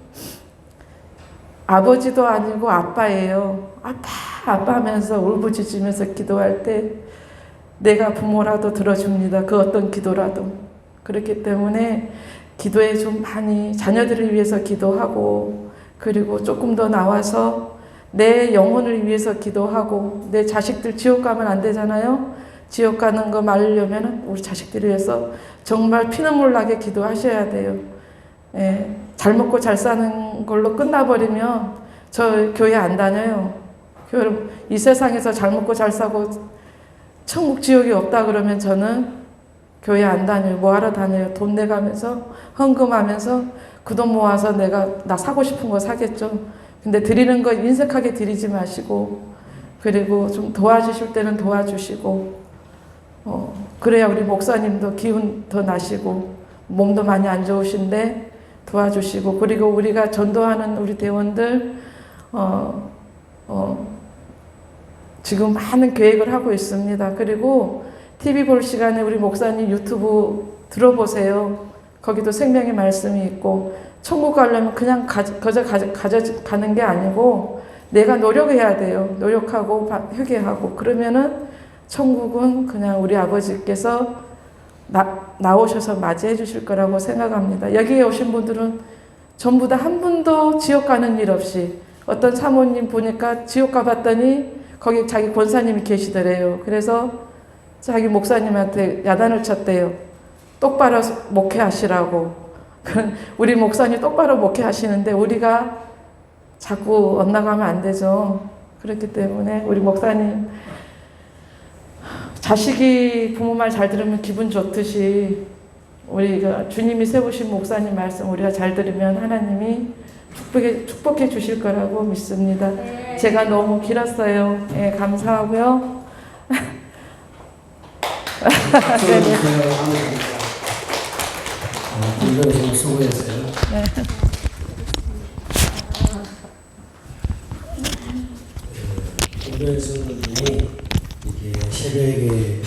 아버지도 아니고 아빠예요. 아빠 하면서 울부짖으면서 기도할 때 내가 부모라도 들어줍니다. 그 어떤 기도라도. 그렇기 때문에 기도에 좀 많이 자녀들을 위해서 기도하고 그리고 조금 더 나와서 내 영혼을 위해서 기도하고 내 자식들 지옥 가면 안 되잖아요. 지옥 가는 거 막으려면 우리 자식들을 위해서 정말 피눈물 나게 기도하셔야 돼요. 예, 잘 먹고 잘 사는 걸로 끝나버리면 저 교회 안 다녀요. 이 세상에서 잘 먹고 잘 사고 천국 지옥이 없다 그러면 저는 교회 안 다녀요. 뭐 하러 다녀요? 돈 내가면서 헌금하면서 그 돈 모아서 나 사고 싶은 거 사겠죠. 근데 드리는 거 인색하게 드리지 마시고 그리고 좀 도와주실 때는 도와주시고 그래야 우리 목사님도 기운 더 나시고 몸도 많이 안 좋으신데 도와주시고 그리고 우리가 전도하는 우리 대원들 지금 많은 계획을 하고 있습니다. 그리고 TV 볼 시간에 우리 목사님 유튜브 들어보세요. 거기도 생명의 말씀이 있고 천국 가려면 그냥 가는 게 아니고 내가 노력해야 돼요. 노력하고 회개하고 그러면은 천국은 그냥 우리 아버지께서 나오셔서 맞이해 주실 거라고 생각합니다. 여기에 오신 분들은 전부 다 한 분도 지옥 가는 일 없이 어떤 사모님 보니까 지옥 가봤더니 거기 자기 권사님이 계시더래요. 그래서 자기 목사님한테 야단을 쳤대요. 똑바로 목회하시라고. 우리 목사님 똑바로 목회하시는데 우리가 자꾸 엇나가면 안 되죠. 그렇기 때문에 우리 목사님 자식이 부모 말 잘 들으면 기분 좋듯이 우리가 주님이 세우신 목사님 말씀 우리가 잘 들으면 하나님이 축복해 주실 거라고 믿습니다. 네. 제가 너무 길었어요. 예, 감사하고요. 분명히 수고했어요. 공부에서는